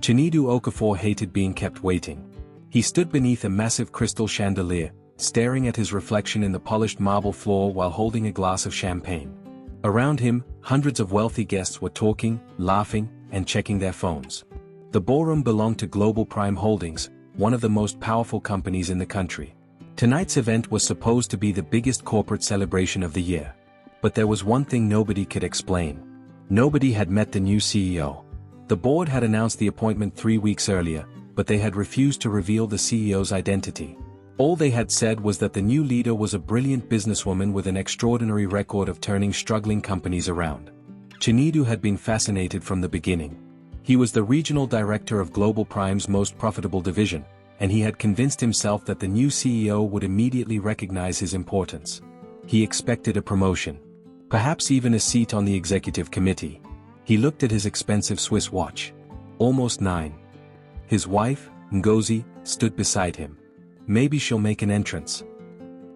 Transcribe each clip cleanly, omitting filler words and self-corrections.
Chinedu Okafor hated being kept waiting. He stood beneath a massive crystal chandelier, staring at his reflection in the polished marble floor while holding a glass of champagne. Around him, hundreds of wealthy guests were talking, laughing, and checking their phones. The ballroom belonged to Global Prime Holdings, one of the most powerful companies in the country. Tonight's event was supposed to be the biggest corporate celebration of the year. But there was one thing nobody could explain. Nobody had met the new CEO. The board had announced the appointment 3 weeks earlier, but they had refused to reveal the CEO's identity. All they had said was that the new leader was a brilliant businesswoman with an extraordinary record of turning struggling companies around. Chinedu had been fascinated from the beginning. He was the regional director of Global Prime's most profitable division, and he had convinced himself that the new CEO would immediately recognize his importance. He expected a promotion. Perhaps even a seat on the executive committee. He looked at his expensive Swiss watch. Almost 9. His wife, Ngozi, stood beside him. Maybe she'll make an entrance.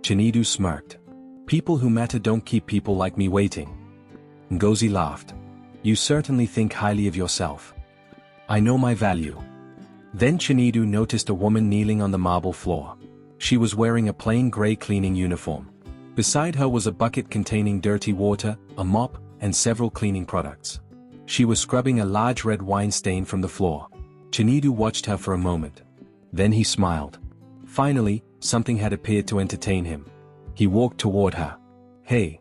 Chinedu smirked. People who matter don't keep people like me waiting. Ngozi laughed. You certainly think highly of yourself. I know my value. Then Chinedu noticed a woman kneeling on the marble floor. She was wearing a plain gray cleaning uniform. Beside her was a bucket containing dirty water, a mop, and several cleaning products. She was scrubbing a large red wine stain from the floor. Chinedu watched her for a moment. Then he smiled. Finally, something had appeared to entertain him. He walked toward her. Hey.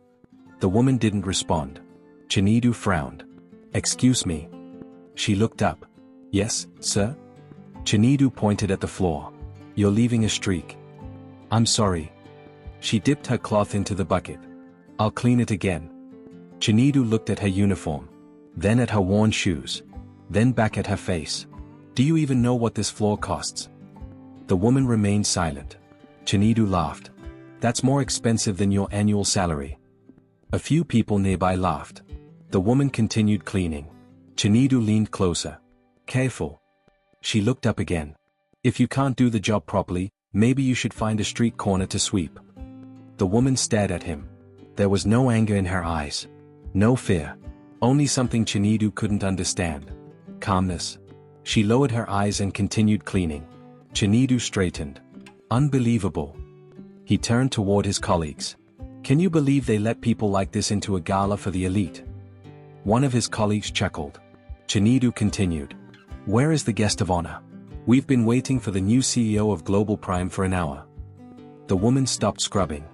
The woman didn't respond. Chinedu frowned. Excuse me. She looked up. Yes, sir? Chinedu pointed at the floor. You're leaving a streak. I'm sorry. She dipped her cloth into the bucket. I'll clean it again. Chinedu looked at her uniform. Then at her worn shoes. Then back at her face. Do you even know what this floor costs? The woman remained silent. Chinedu laughed. That's more expensive than your annual salary. A few people nearby laughed. The woman continued cleaning. Chinedu leaned closer. Careful. She looked up again. If you can't do the job properly, maybe you should find a street corner to sweep. The woman stared at him. There was no anger in her eyes. No fear. Only something Chinedu couldn't understand. Calmness. She lowered her eyes and continued cleaning. Chinedu straightened. Unbelievable. He turned toward his colleagues. Can you believe they let people like this into a gala for the elite? One of his colleagues chuckled. Chinedu continued. Where is the guest of honor? We've been waiting for the new CEO of Global Prime for an hour. The woman stopped scrubbing.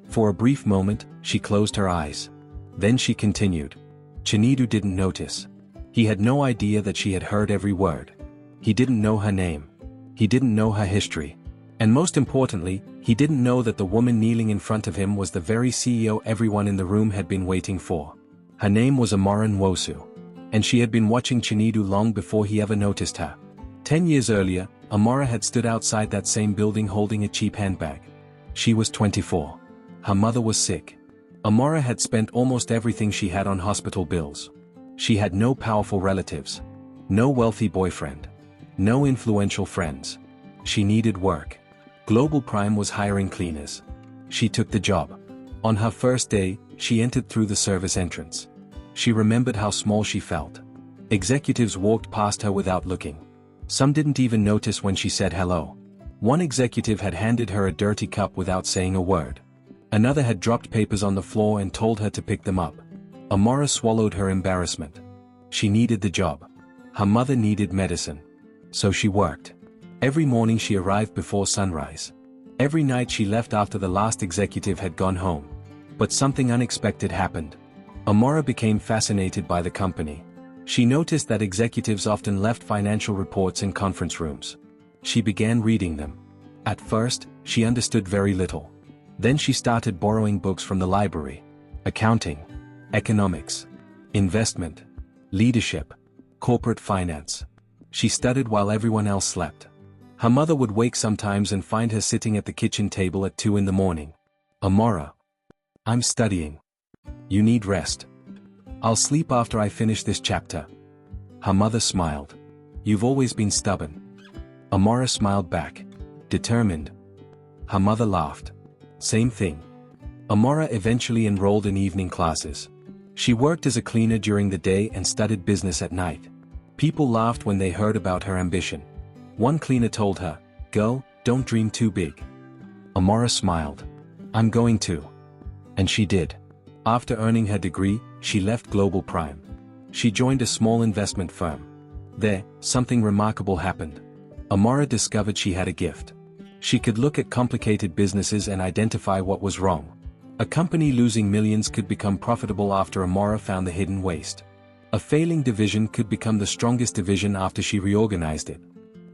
For a brief moment, she closed her eyes. Then she continued. Chinedu didn't notice. He had no idea that she had heard every word. He didn't know her name. He didn't know her history. And most importantly, he didn't know that the woman kneeling in front of him was the very CEO everyone in the room had been waiting for. Her name was Amara Nwosu. And she had been watching Chinedu long before he ever noticed her. 10 years earlier, Amara had stood outside that same building holding a cheap handbag. She was 24. Her mother was sick. Amara had spent almost everything she had on hospital bills. She had no powerful relatives. No wealthy boyfriend. No influential friends. She needed work. Global Prime was hiring cleaners. She took the job. On her first day, she entered through the service entrance. She remembered how small she felt. Executives walked past her without looking. Some didn't even notice when she said hello. One executive had handed her a dirty cup without saying a word. Another had dropped papers on the floor and told her to pick them up. Amara swallowed her embarrassment. She needed the job. Her mother needed medicine. So she worked. Every morning she arrived before sunrise. Every night she left after the last executive had gone home. But something unexpected happened. Amara became fascinated by the company. She noticed that executives often left financial reports in conference rooms. She began reading them. At first, she understood very little. Then she started borrowing books from the library. Accounting, economics, investment, leadership, corporate finance. She studied while everyone else slept. Her mother would wake sometimes and find her sitting at the kitchen table at 2 in the morning. Amara. I'm studying. You need rest. I'll sleep after I finish this chapter. Her mother smiled. You've always been stubborn. Amara smiled back. Determined. Her mother laughed. Same thing. Amara eventually enrolled in evening classes. She worked as a cleaner during the day and studied business at night. People laughed when they heard about her ambition. One cleaner told her, "Girl, don't dream too big." Amara smiled. "I'm going to." And she did. After earning her degree, she left Global Prime. She joined a small investment firm. There, something remarkable happened. Amara discovered she had a gift. She could look at complicated businesses and identify what was wrong. A company losing millions could become profitable after Amara found the hidden waste. A failing division could become the strongest division after she reorganized it.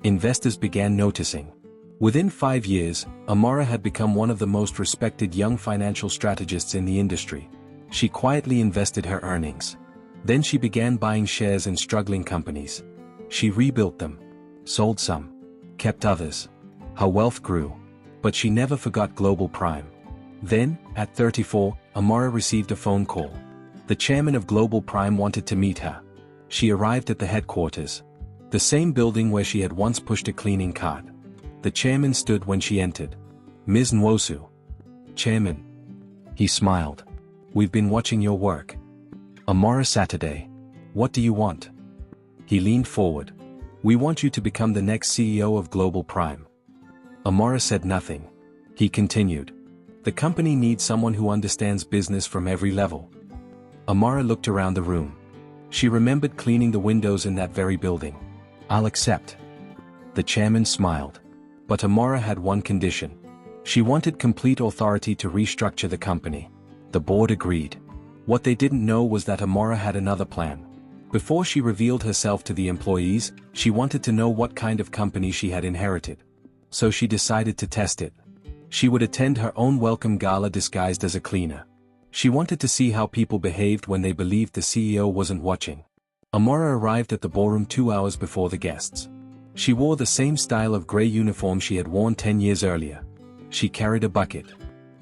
Investors began noticing. Within 5 years, Amara had become one of the most respected young financial strategists in the industry. She quietly invested her earnings. Then she began buying shares in struggling companies. She rebuilt them, sold some, kept others. Her wealth grew. But she never forgot Global Prime. Then, at 34, Amara received a phone call. The chairman of Global Prime wanted to meet her. She arrived at the headquarters. The same building where she had once pushed a cleaning cart. The chairman stood when she entered. "Ms. Nwosu." "Chairman." He smiled. "We've been watching your work." "Amara Saturday. What do you want?" He leaned forward. "We want you to become the next CEO of Global Prime." Amara said nothing. He continued. "The company needs someone who understands business from every level." Amara looked around the room. She remembered cleaning the windows in that very building. "I'll accept." The chairman smiled. But Amara had one condition. She wanted complete authority to restructure the company. The board agreed. What they didn't know was that Amara had another plan. Before she revealed herself to the employees, she wanted to know what kind of company she had inherited. So she decided to test it. She would attend her own welcome gala disguised as a cleaner. She wanted to see how people behaved when they believed the CEO wasn't watching. Amara arrived at the ballroom 2 hours before the guests. She wore the same style of gray uniform she had worn 10 years earlier. She carried a bucket.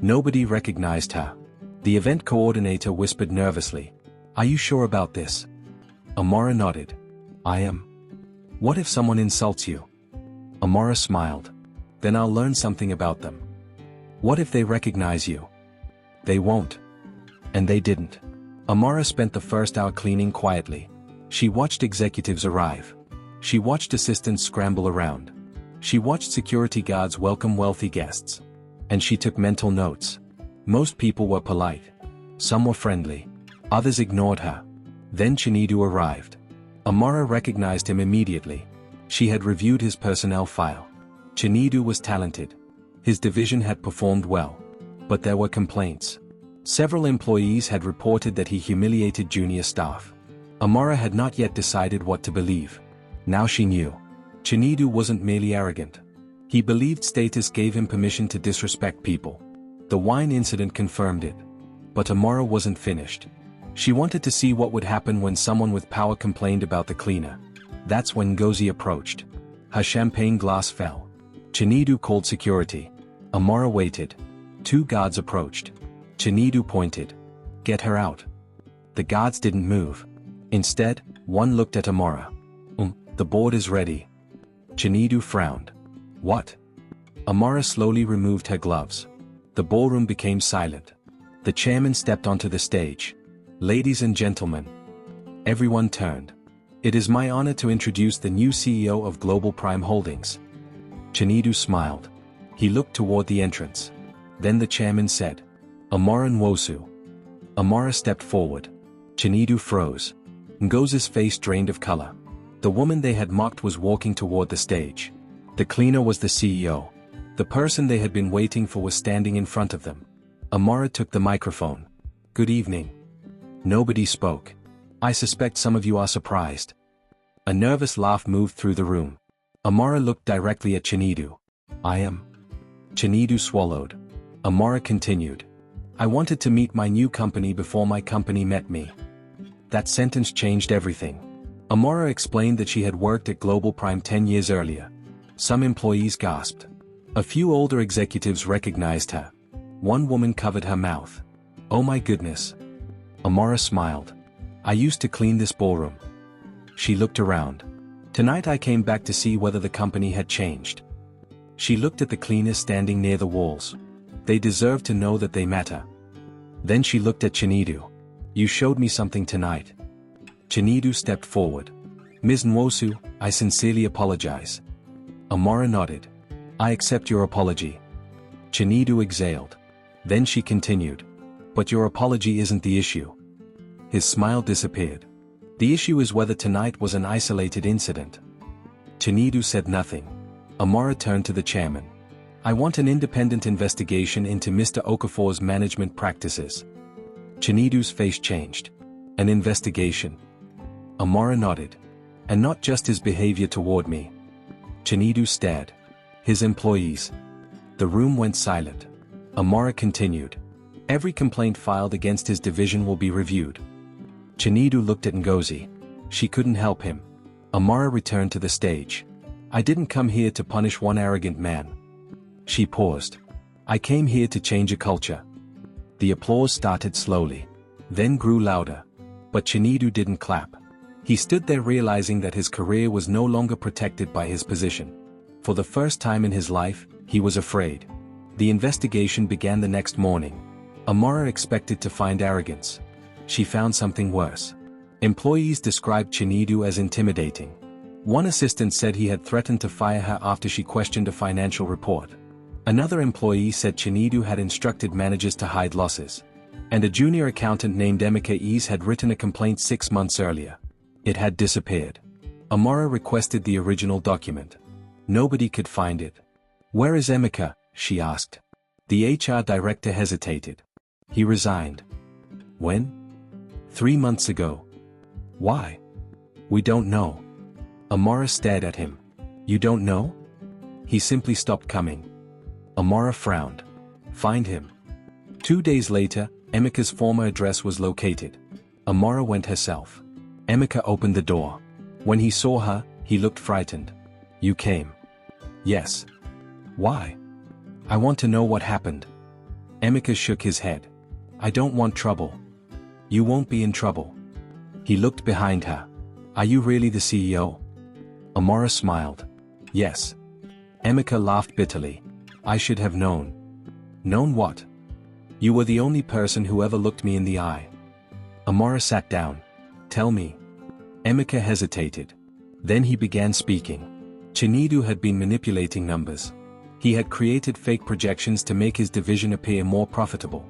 Nobody recognized her. The event coordinator whispered nervously, "Are you sure about this?" Amara nodded. "I am." "What if someone insults you?" Amara smiled. "Then I'll learn something about them." "What if they recognize you?" "They won't." And they didn't. Amara spent the first hour cleaning quietly. She watched executives arrive. She watched assistants scramble around. She watched security guards welcome wealthy guests. And she took mental notes. Most people were polite. Some were friendly. Others ignored her. Then Chinedu arrived. Amara recognized him immediately. She had reviewed his personnel file. Chinedu was talented. His division had performed well. But there were complaints. Several employees had reported that he humiliated junior staff. Amara had not yet decided what to believe. Now she knew. Chinedu wasn't merely arrogant. He believed status gave him permission to disrespect people. The wine incident confirmed it. But Amara wasn't finished. She wanted to see what would happen when someone with power complained about the cleaner. That's when Ngozi approached. Her champagne glass fell. Chinedu called security. Amara waited. 2 guards approached. Chinedu pointed. "Get her out." The guards didn't move. Instead, one looked at Amara. The board is ready." Chinedu frowned. "What?" Amara slowly removed her gloves. The ballroom became silent. The chairman stepped onto the stage. "Ladies and gentlemen." Everyone turned. "It is my honor to introduce the new CEO of Global Prime Holdings." Chinedu smiled. He looked toward the entrance. Then the chairman said, "Amara Nwosu." Amara stepped forward. Chinedu froze. Ngozi's face drained of color. The woman they had mocked was walking toward the stage. The cleaner was the CEO. The person they had been waiting for was standing in front of them. Amara took the microphone. "Good evening." Nobody spoke. "I suspect some of you are surprised." A nervous laugh moved through the room. Amara looked directly at Chinedu. "I am." Chinedu swallowed. Amara continued. "I wanted to meet my new company before my company met me." That sentence changed everything. Amara explained that she had worked at Global Prime 10 years earlier. Some employees gasped. A few older executives recognized her. One woman covered her mouth. "Oh my goodness." Amara smiled. "I used to clean this ballroom." She looked around. "Tonight I came back to see whether the company had changed." She looked at the cleaners standing near the walls. They deserved to know that they matter. Then she looked at Chinedu. "You showed me something tonight." Chinedu stepped forward. Ms. Nwosu, I sincerely apologize. Amara nodded. I accept your apology. Chinedu exhaled. Then she continued. But your apology isn't the issue. His smile disappeared. The issue is whether tonight was an isolated incident. Chinedu said nothing. Amara turned to the chairman. I want an independent investigation into Mr. Okafor's management practices. Chinedu's face changed. An investigation. Amara nodded. And not just his behavior toward me. Chinedu stared. His employees. The room went silent. Amara continued. Every complaint filed against his division will be reviewed. Chinedu looked at Ngozi. She couldn't help him. Amara returned to the stage. I didn't come here to punish one arrogant man. She paused. I came here to change a culture. The applause started slowly. Then grew louder. But Chinedu didn't clap. He stood there realizing that his career was no longer protected by his position. For the first time in his life, he was afraid. The investigation began the next morning. Amara expected to find arrogance. She found something worse. Employees described Chinedu as intimidating. One assistant said he had threatened to fire her after she questioned a financial report. Another employee said Chinedu had instructed managers to hide losses. And a junior accountant named Emeka Ease had written a complaint 6 months earlier. It had disappeared. Amara requested the original document. Nobody could find it. Where is Emeka? She asked. The HR director hesitated. He resigned. When? 3 months ago. Why? We don't know. Amara stared at him. You don't know? He simply stopped coming. Amara frowned. Find him. 2 days later, Emeka's former address was located. Amara went herself. Emeka opened the door. When he saw her, he looked frightened. You came. Yes. Why? I want to know what happened. Emeka shook his head. I don't want trouble. You won't be in trouble. He looked behind her. Are you really the CEO? Amara smiled. Yes. Emeka laughed bitterly. I should have known. Known what? You were the only person who ever looked me in the eye. Amara sat down. Tell me. Emeka hesitated. Then he began speaking. Chinedu had been manipulating numbers. He had created fake projections to make his division appear more profitable.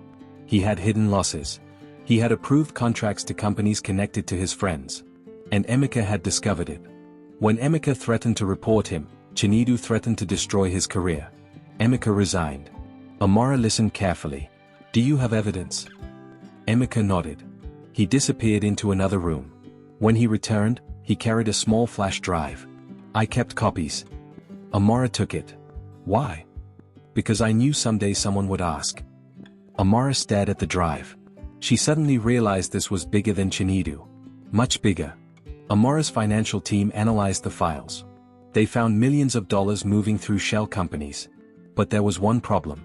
He had hidden losses. He had approved contracts to companies connected to his friends. And Emeka had discovered it. When Emeka threatened to report him, Chinedu threatened to destroy his career. Emeka resigned. Amara listened carefully. Do you have evidence? Emeka nodded. He disappeared into another room. When he returned, he carried a small flash drive. I kept copies. Amara took it. Why? Because I knew someday someone would ask. Amara stared at the drive. She suddenly realized this was bigger than Chinedu. Much bigger. Amara's financial team analyzed the files. They found millions of dollars moving through shell companies. But there was one problem.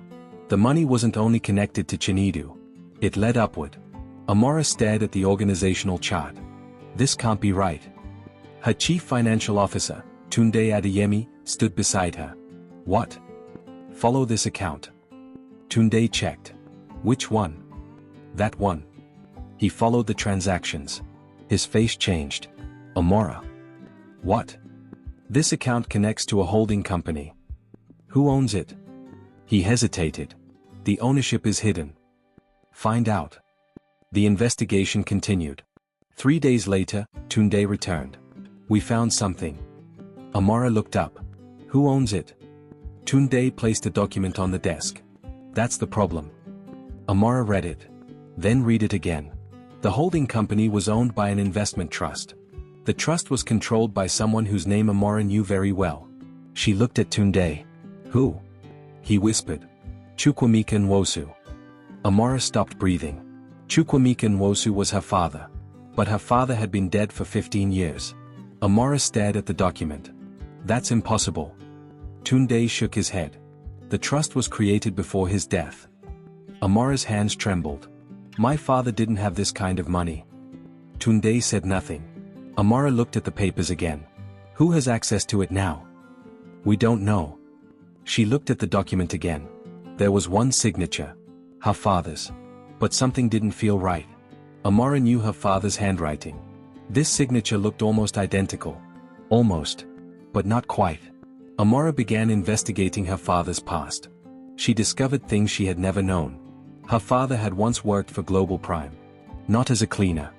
The money wasn't only connected to Chinedu. It led upward. Amara stared at the organizational chart. This can't be right. Her chief financial officer, Tunde Adeyemi, stood beside her. What? Follow this account. Tunde checked. Which one? That one. He followed the transactions. His face changed. Amara. What? This account connects to a holding company. Who owns it? He hesitated. The ownership is hidden. Find out. The investigation continued. 3 days later, Tunde returned. We found something. Amara looked up. Who owns it? Tunde placed a document on the desk. That's the problem. Amara read it. Then read it again. The holding company was owned by an investment trust. The trust was controlled by someone whose name Amara knew very well. She looked at Tunde. Who? He whispered. Chukwemeka Nwosu. Amara stopped breathing. Chukwemeka Nwosu was her father. But her father had been dead for 15 years. Amara stared at the document. That's impossible. Tunde shook his head. The trust was created before his death. Amara's hands trembled. My father didn't have this kind of money. Tunde said nothing. Amara looked at the papers again. Who has access to it now? We don't know. She looked at the document again. There was one signature. Her father's. But something didn't feel right. Amara knew her father's handwriting. This signature looked almost identical. Almost. But not quite. Amara began investigating her father's past. She discovered things she had never known. Her father had once worked for Global Prime. Not as a cleaner.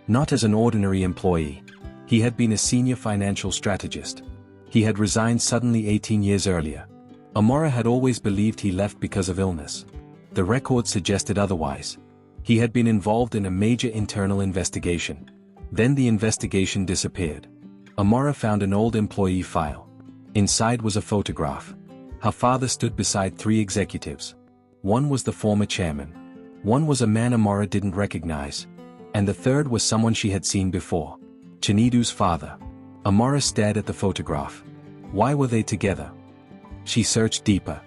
Not as an ordinary employee. He had been a senior financial strategist. He had resigned suddenly 18 years earlier. Amara had always believed he left because of illness. The record suggested otherwise. He had been involved in a major internal investigation. Then the investigation disappeared. Amara found an old employee file. Inside was a photograph. Her father stood beside 3 executives. One was the former chairman. One was a man Amara didn't recognize. And the third was someone she had seen before. Chinedu's father. Amara stared at the photograph. Why were they together? She searched deeper.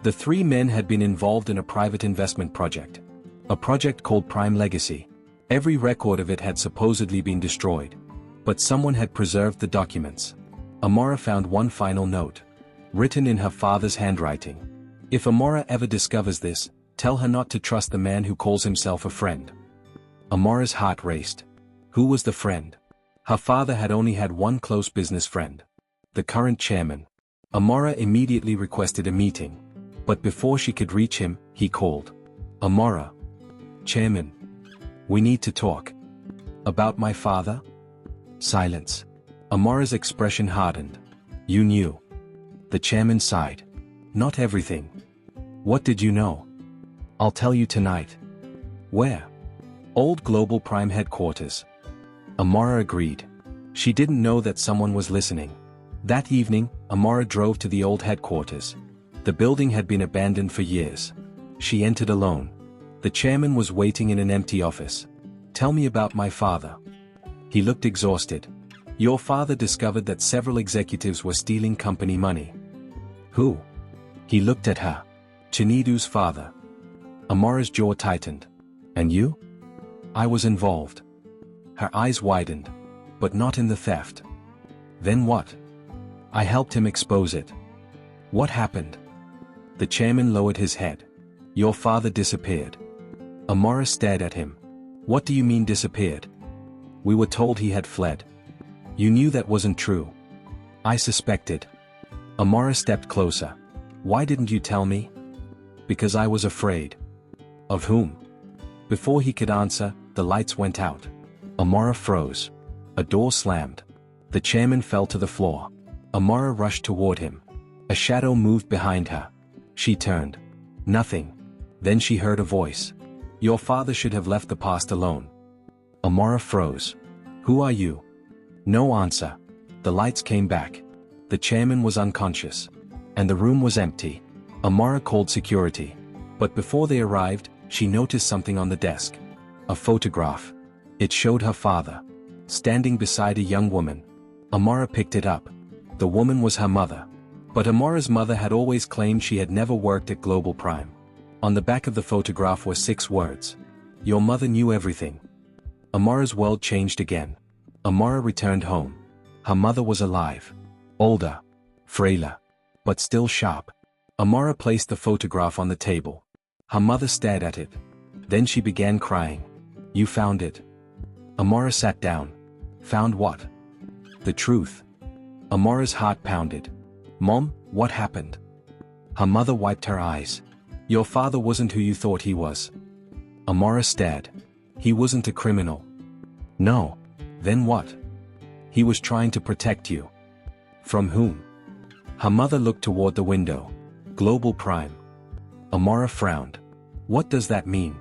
The 3 men had been involved in a private investment project. A project called Prime Legacy. Every record of it had supposedly been destroyed. But someone had preserved the documents. Amara found one final note. Written in her father's handwriting. If Amara ever discovers this, tell her not to trust the man who calls himself a friend. Amara's heart raced. Who was the friend? Her father had only had one close business friend. The current chairman. Amara immediately requested a meeting. But before she could reach him, he called. Amara. Chairman. We need to talk. About my father? Silence. Amara's expression hardened. You knew. The chairman sighed. Not everything. What did you know? I'll tell you tonight. Where? Old Global Prime headquarters. Amara agreed. She didn't know that someone was listening. That evening, Amara drove to the old headquarters. The building had been abandoned for years. She entered alone. The chairman was waiting in an empty office. Tell me about my father. He looked exhausted. Your father discovered that several executives were stealing company money. Who? He looked at her. Chinedu's father. Amara's jaw tightened. And you? I was involved. Her eyes widened. But not in the theft. Then what? I helped him expose it. What happened? The chairman lowered his head. Your father disappeared. Amara stared at him. What do you mean disappeared? We were told he had fled. You knew that wasn't true. I suspected. Amara stepped closer. Why didn't you tell me? Because I was afraid. Of whom? Before he could answer, the lights went out. Amara froze. A door slammed. The chairman fell to the floor. Amara rushed toward him. A shadow moved behind her. She turned. Nothing. Then she heard a voice. Your father should have left the past alone. Amara froze. Who are you? No answer. The lights came back. The chairman was unconscious. And the room was empty. Amara called security. But before they arrived, she noticed something on the desk. A photograph. It showed her father. Standing beside a young woman. Amara picked it up. The woman was her mother. But Amara's mother had always claimed she had never worked at Global Prime. On the back of the photograph were 6 words. Your mother knew everything. Amara's world changed again. Amara returned home. Her mother was alive. Older. Frailer. But still sharp. Amara placed the photograph on the table. Her mother stared at it. Then she began crying. You found it. Amara sat down. Found what? The truth. Amara's heart pounded. Mom, what happened? Her mother wiped her eyes. Your father wasn't who you thought he was. Amara stared. He wasn't a criminal. No. Then what? He was trying to protect you. From whom? Her mother looked toward the window. Global Prime. Amara frowned. What does that mean?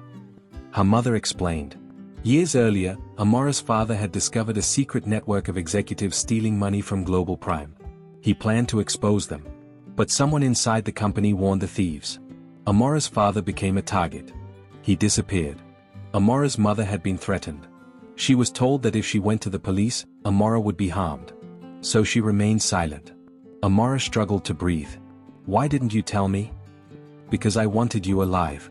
Her mother explained. Years earlier, Amara's father had discovered a secret network of executives stealing money from Global Prime. He planned to expose them. But someone inside the company warned the thieves. Amara's father became a target. He disappeared. Amara's mother had been threatened. She was told that if she went to the police, Amara would be harmed. So she remained silent. Amara struggled to breathe. Why didn't you tell me? Because I wanted you alive.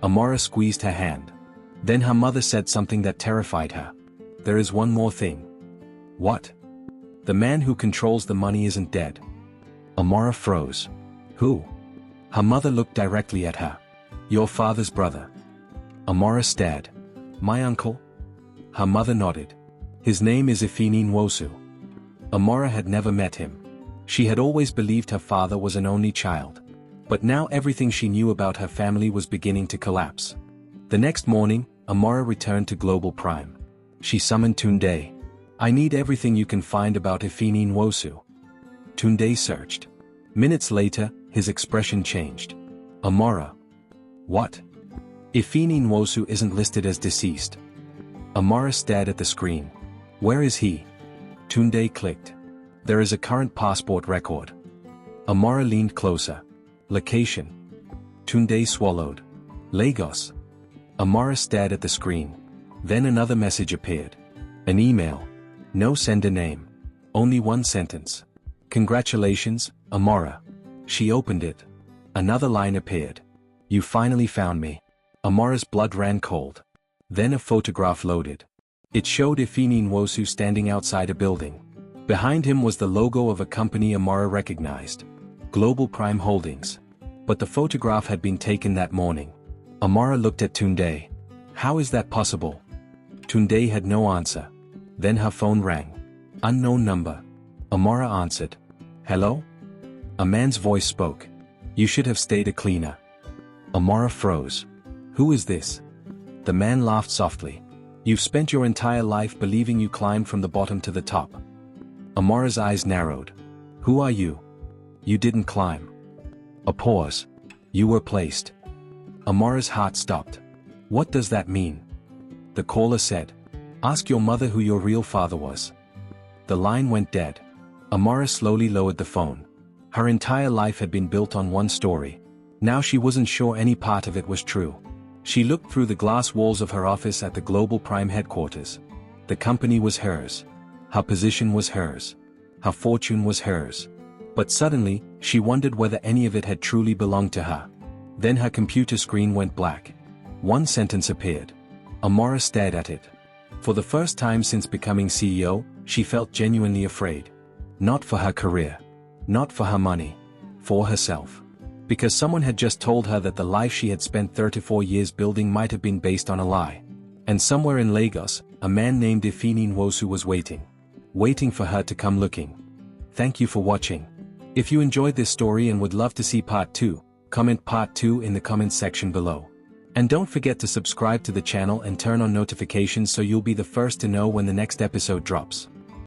Amara squeezed her hand. Then her mother said something that terrified her. There is one more thing. What? The man who controls the money isn't dead. Amara froze. Who? Her mother looked directly at her. Your father's brother. Amara stared. My uncle? Her mother nodded. His name is Amara Nwosu. Amara had never met him. She had always believed her father was an only child. But now everything she knew about her family was beginning to collapse. The next morning, Amara returned to Global Prime. She summoned Tunde. "I need everything you can find about Amara Nwosu." Tunde searched. Minutes later, his expression changed. "Amara. What? Amara Nwosu isn't listed as deceased." Amara stared at the screen. "Where is he?" Tunde clicked. "There is a current passport record." Amara leaned closer. "Location?" Tunde swallowed. "Lagos." Amara stared at the screen. Then another message appeared. An email. No sender name. Only one sentence. "Congratulations, Amara." She opened it. Another line appeared. "You finally found me." Amara's blood ran cold. Then a photograph loaded. It showed Amara Nwosu standing outside a building. Behind him was the logo of a company Amara recognized. Global Prime Holdings. But the photograph had been taken that morning. Amara looked at Tunde. "How is that possible?" Tunde had no answer. Then her phone rang. Unknown number. Amara answered. "Hello?" A man's voice spoke. "You should have stayed a cleaner." Amara froze. "Who is this?" The man laughed softly. "You've spent your entire life believing you climbed from the bottom to the top." Amara's eyes narrowed. "Who are you?" "You didn't climb." A pause. "You were placed." Amara's heart stopped. "What does that mean?" The caller said. "Ask your mother who your real father was." The line went dead. Amara slowly lowered the phone. Her entire life had been built on one story. Now she wasn't sure any part of it was true. She looked through the glass walls of her office at the Global Prime headquarters. The company was hers. Her position was hers. Her fortune was hers. But suddenly, she wondered whether any of it had truly belonged to her. Then her computer screen went black. One sentence appeared. Amara stared at it. For the first time since becoming CEO, she felt genuinely afraid. Not for her career. Not for her money. For herself. Because someone had just told her that the life she had spent 34 years building might have been based on a lie. And somewhere in Lagos, a man named Amara Nwosu was waiting. Waiting for her to come looking. Thank you for watching. If you enjoyed this story and would love to see part 2, comment part 2 in the comments section below. And don't forget to subscribe to the channel and turn on notifications so you'll be the first to know when the next episode drops.